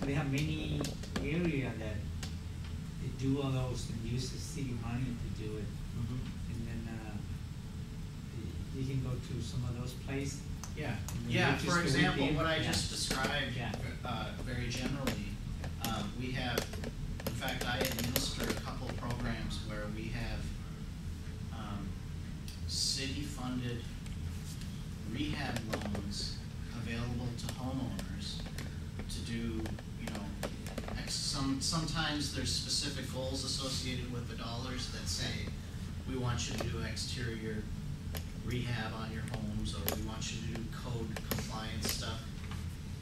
they have many area that they do all those and use the city money to do it. And then you can go to some of those places. Yeah, and yeah. just For go example, within. what I Yeah. just described, Yeah. very generally, we have. In fact, I administer a couple programs where we have city-funded rehab loans available to homeowners to do, you know, sometimes there's specific goals associated with the dollars that say, we want you to do exterior rehab on your homes, or we want you to do code compliance stuff.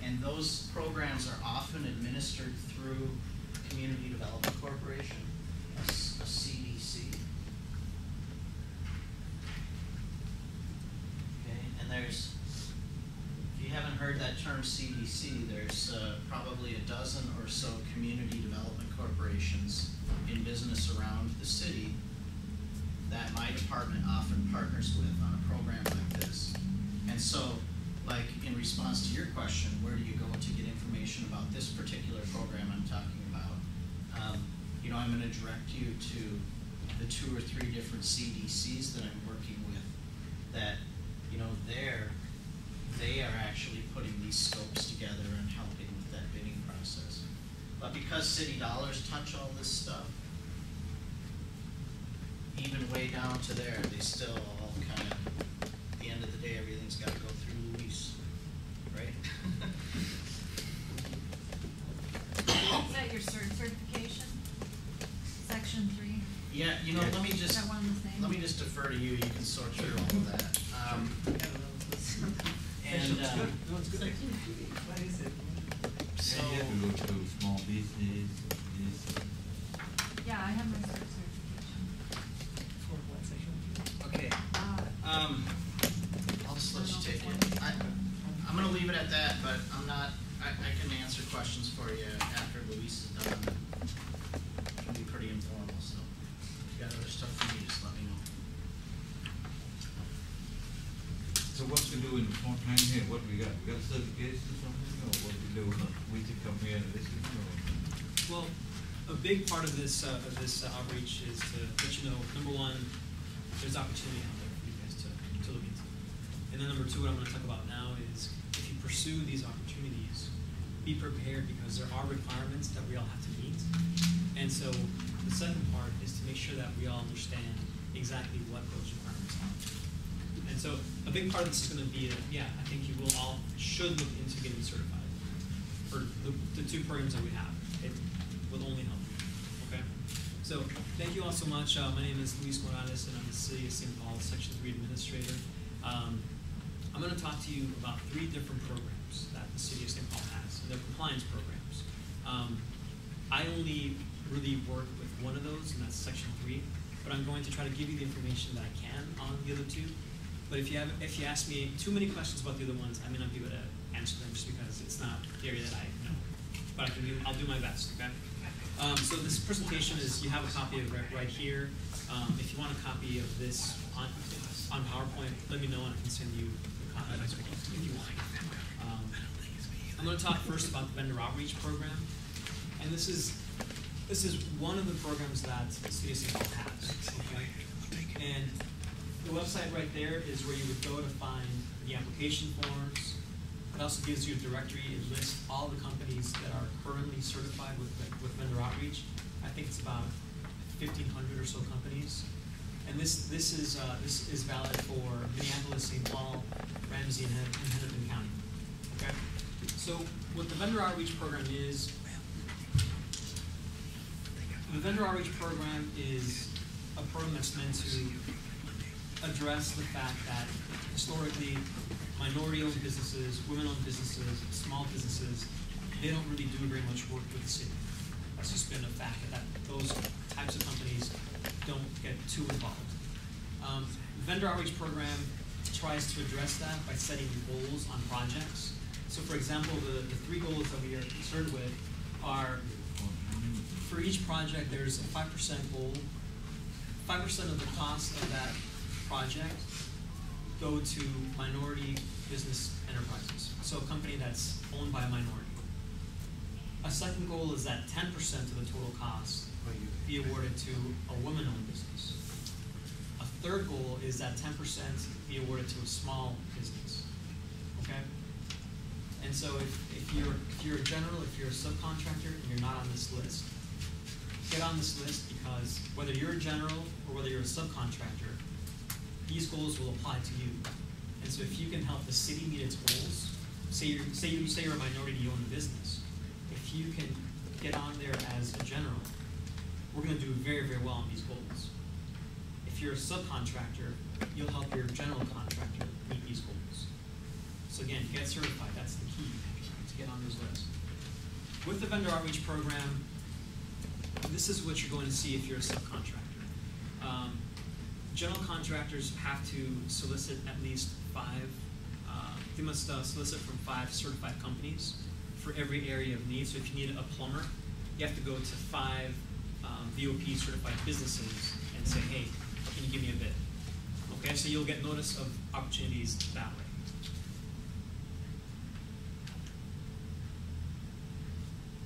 And those programs are often administered through Community Development Corporation, a CDC. Okay, and there's, if you haven't heard that term CDC, there's probably a dozen or so community development corporations in business around the city that my department often partners with on a program like this. And so, like, in response to your question, where do you go to get information about this particular program I'm talking about? You know, I'm going to direct you to the 2 or 3 different CDCs that I'm working with that, you know, they are actually putting these scopes together and helping with that bidding process. But because city dollars touch all this stuff, even way down to there, they still all kind of, at the end of the day, everything's got to go through Luis, right? Is that your certification? Section 3? Yeah, you know, let me Is just that one the same? let me just defer to you. You can sort through all of that. And No, it's good. What is it? so Yeah, you have to go to small business, this. Yeah, I have my certification. For what section? okay, I'll just let you take it. I'm going to leave it at that, but I'm not. I can answer questions for you after Luis is done. It can be pretty informal, so if you got other stuff for me, just let me know. So what we do in the front line here, what we got? We got certification or something, or what we do? We just come here and listen, or? Well, a big part of this outreach is to let you know, number one, there's opportunity out there for you guys to look into. And then number two, what I'm going to talk about now is if you pursue these opportunities, be prepared because there are requirements that we all have to meet. And so the second part is to make sure that we all understand exactly what those requirements are. And so a big part of this is going to be, I think you will all should look into getting certified for the 2 programs that we have. It will only help you. Okay? So thank you all so much. My name is Luis Morales, and I'm the City of St. Paul Section 3 Administrator. I'm going to talk to you about 3 different programs that the City of St. Paul has, and they're compliance programs. I only really work with one of those, and that's Section 3, but I'm going to try to give you the information that I can on the other 2. But if you ask me too many questions about the other ones, I may not be able to answer them just because it's not the area that I know. But I'll do my best, okay? So this presentation is, you have a copy of it right here. If you want a copy of this on PowerPoint, let me know and I can send you the copy as well if you want. I'm going to talk first about the vendor outreach program, and this is one of the programs that the City of St. Paul has. Okay? And the website right there is where you would go to find the application forms. It also gives you a directory. It lists all the companies that are currently certified with vendor outreach. I think it's about 1,500 or so companies. And this is valid for Minneapolis, St. Paul, Ramsey, and Hennepin County. Okay. So what the vendor outreach program is, the vendor outreach program is a program that's meant to address the fact that historically minority-owned businesses, women-owned businesses, small businesses, they don't really do very much work with the city. That's just been a fact that those types of companies don't get too involved. The vendor outreach program tries to address that by setting goals on projects. So for example, the 3 goals that we are concerned with are, for each project there's a 5% goal. 5% of the cost of that project go to minority business enterprises. So a company that's owned by a minority. A second goal is that 10% of the total cost be awarded to a woman-owned business. A third goal is that 10% be awarded to a small business. Okay? And so if you're a general, if you're a subcontractor and you're not on this list, get on this list, because whether you're a general or whether you're a subcontractor, these goals will apply to you. And so if you can help the city meet its goals, say you're a minority, you own a business. If you can get on there as a general, we're going to do very, very well on these goals. If you're a subcontractor, you'll help your general contractor meet these goals. So again, get certified. That's the key to get on those lists. With the vendor outreach program, this is what you're going to see if you're a subcontractor. General contractors have to solicit at least 5. They must solicit from 5 certified companies for every area of need. So if you need a plumber, you have to go to 5 VOP certified businesses and say, hey, can you give me a bid? Okay, so you'll get notice of opportunities that way.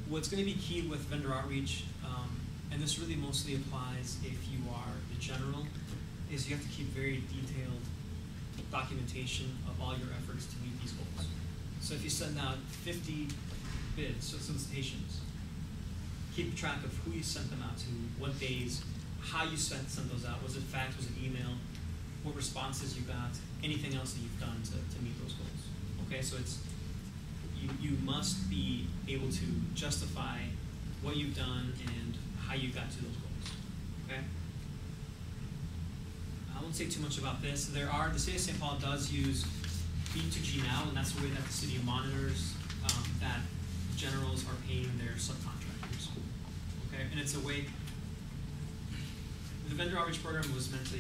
What's going to be key with vendor outreach, and this really mostly applies if you are the general, is you have to keep very detailed documentation of all your efforts to meet these goals. So if you send out 50 bids, so solicitations, keep track of who you sent them out to, what days, how you sent those out. Was it fax, was it email, what responses you got, anything else that you've done to meet those goals. Okay, so it's you must be able to justify what you've done and how you got to those goals. Okay? I won't say too much about this. The city of St. Paul does use B2G now, and that's the way that the city monitors that generals are paying their subcontractors. Okay, and it's a way. The vendor outreach program was meant to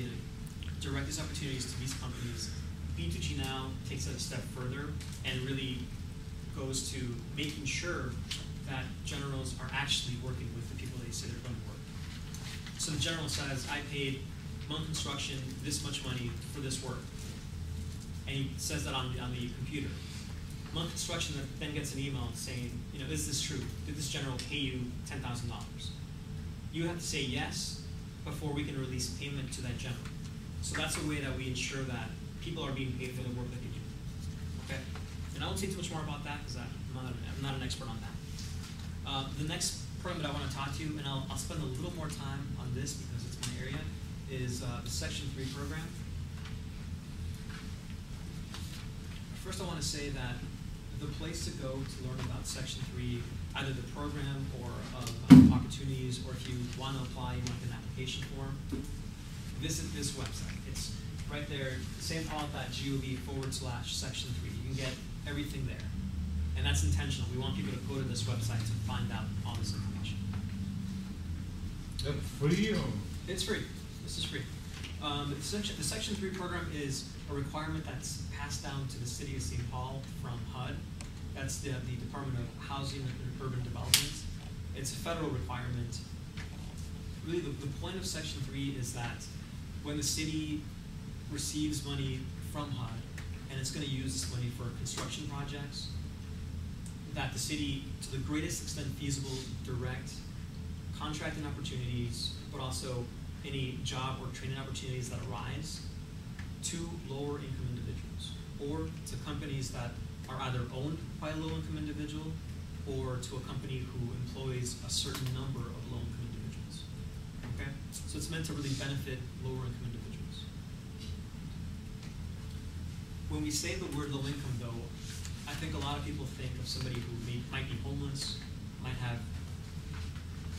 direct these opportunities to these companies. B2G now takes it a step further and really goes to making sure that generals are actually working with the people they say they're going to work. So the general says, I paid Monk Construction this much money for this work. And he says that on the computer. Monk Construction then gets an email saying, is this true? Did this general pay you $10,000? You have to say yes before we can release payment to that general. So that's a way that we ensure that people are being paid for the work that they do. Okay? And I won't say too much more about that because I'm not an expert on that. The next program that I want to talk to you, and I'll spend a little more time on this because it's my area, is the Section 3 program. First I want to say that the place to go to learn about Section 3, either the program or opportunities, or if you want to apply, you want an application form, visit this website. It's right there, stpaul.gov/Section 3. You can get everything there. And that's intentional. We want people to go to this website to find out all this information. That's free or? It's free. This is free. The Section 3 program is a requirement that's passed down to the city of St. Paul from HUD. That's the Department of Housing and Urban Development. It's a federal requirement. Really, the point of Section 3 is that when the city receives money from HUD, and it's going to use this money for construction projects, that the city, to the greatest extent feasible, direct contracting opportunities, but also any job or training opportunities that arise to lower income individuals, or to companies that are either owned by a low income individual or to a company who employs a certain number of low income individuals. Okay? So it's meant to really benefit lower income individuals. When we say the word low income, though, I think a lot of people think of somebody who might be homeless, might have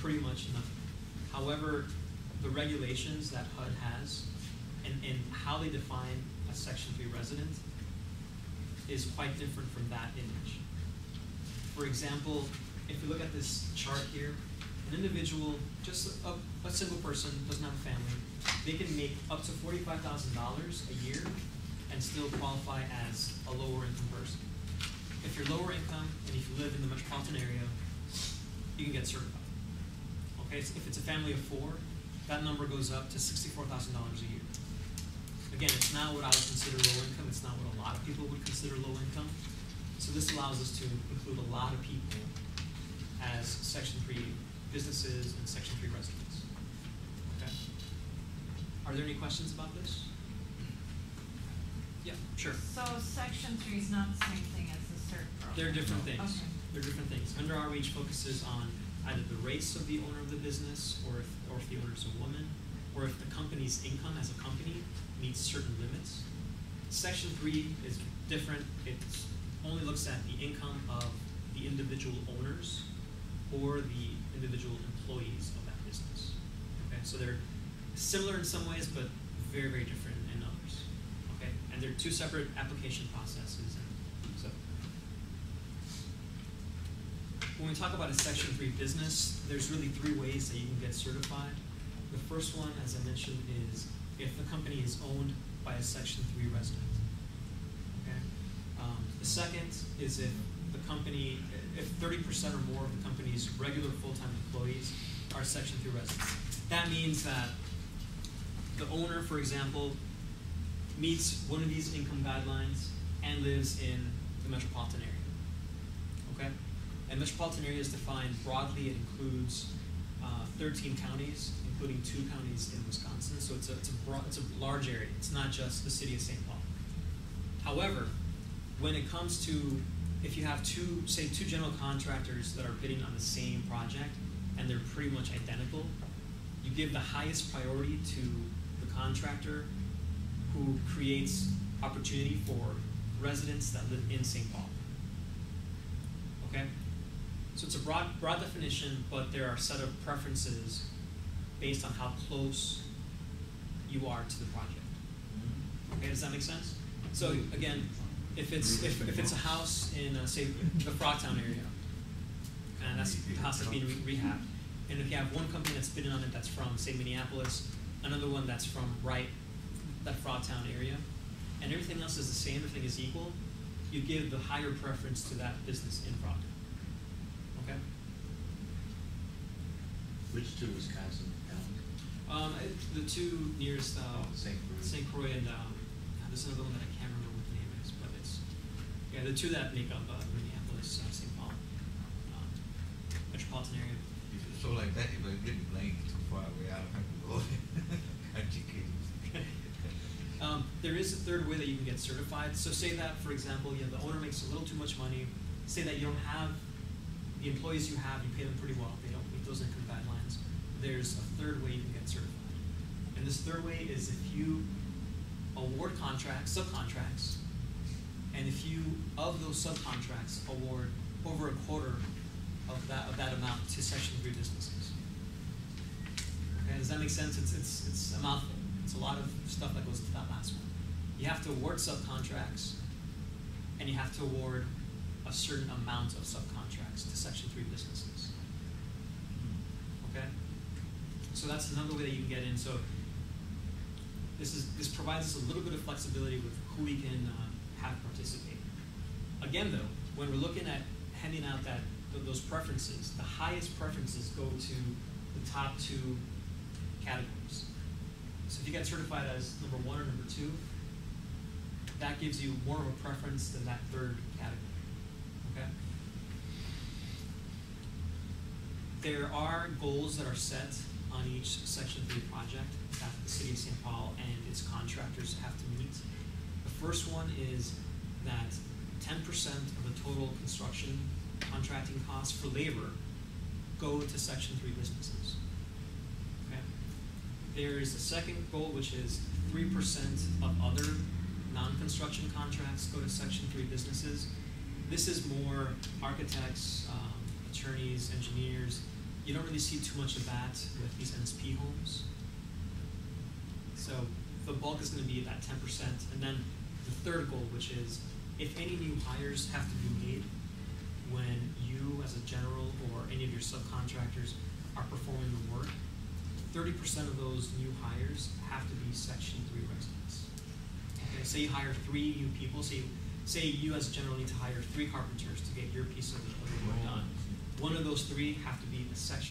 pretty much nothing. However, the regulations that HUD has and how they define a Section 3 resident is quite different from that image. For example, if you look at this chart here, an individual, just a single person, doesn't have a family, they can make up to $45,000 a year and still qualify as a lower income person. If you're lower income and if you live in the metropolitan area, you can get certified. Okay, so if it's a family of 4, that number goes up to $64,000 a year. Again, it's not what I would consider low income. It's not what a lot of people would consider low income. So this allows us to include a lot of people as Section 3 businesses and Section 3 residents. Okay. Are there any questions about this? Yeah, sure. So section 3 is not the same thing as the CERT program? They're different things. Okay. They're different things. Under Outreach focuses on either the race of the owner of the business, or if the owner is a woman, or if the company's income as a company meets certain limits. Section 3 is different. It only looks at the income of the individual owners or the individual employees of that business. Okay, so they're similar in some ways, but very, very different in others. Okay, and they're two separate application processes. And so, when we talk about a Section 3 business, there's really 3 ways that you can get certified. The first one, as I mentioned, is if the company is owned by a Section 3 resident. Okay. The second is if the company, if 30% or more of the company's regular full-time employees are Section 3 residents. That means that the owner, for example, meets one of these income guidelines and lives in the metropolitan area. Okay? And metropolitan area is defined broadly. It includes 13 counties, including 2 counties in Wisconsin. So it's a large area. It's not just the city of St. Paul. However, when it comes to, if you have two general contractors that are bidding on the same project and they're pretty much identical, you give the highest priority to the contractor who creates opportunity for residents that live in St. Paul. Okay? So it's a broad definition, but there are a set of preferences based on how close you are to the project. Okay, does that make sense? So again, if it's a house in say the Frogtown area, and that's the house that's being rehabbed, and if you have one company that's bidding on it that's from say Minneapolis, another one that's from that Frogtown area, and everything else is the same, everything is equal, you give the higher preference to that business in Frogtown. Okay. Which 2 Wisconsin towns? The 2 nearest St. Croix and there's another one that I can't remember what the name is, but it's the 2 that make up Minneapolis, St. Paul, metropolitan area. So like that, if I get blamed too far away, I don't have to go educate. There is a third way that you can get certified. So say that, for example, the owner makes a little too much money. Say that you don't have the employees you have, you pay them pretty well. They don't meet those income guidelines. There's a third way you can get certified. And this third way is if you award contracts, subcontracts, and if you, of those subcontracts, award over a quarter of that amount to Section 3 businesses. Okay, does that make sense? It's a mouthful. It's a lot of stuff that goes into that last one. You have to award subcontracts, and you have to award a certain amount of subcontracts to Section 3 businesses. Okay? So that's another way that you can get in. So this provides us a little bit of flexibility with who we can have participate. Again, though, when we're looking at handing out those preferences, the highest preferences go to the top 2 categories. So if you get certified as number 1 or number 2, that gives you more of a preference than that third category. Okay? There are goals that are set on each Section 3 project that the City of St. Paul and its contractors have to meet. The first one is that 10% of the total construction contracting costs for labor go to Section 3 businesses. Okay? There is a second goal, which is 3% of other non-construction contracts go to Section 3 businesses. This is more architects, attorneys, engineers. You don't really see too much of that with these NSP homes. So the bulk is going to be that 10%. And then the third goal, which is if any new hires have to be made when you as a general or any of your subcontractors are performing the work, 30% of those new hires have to be Section 3 residents. Okay, say you hire 3 new people, say you as a general need to hire 3 carpenters to get your piece of the work done. One of those 3 have to be a Section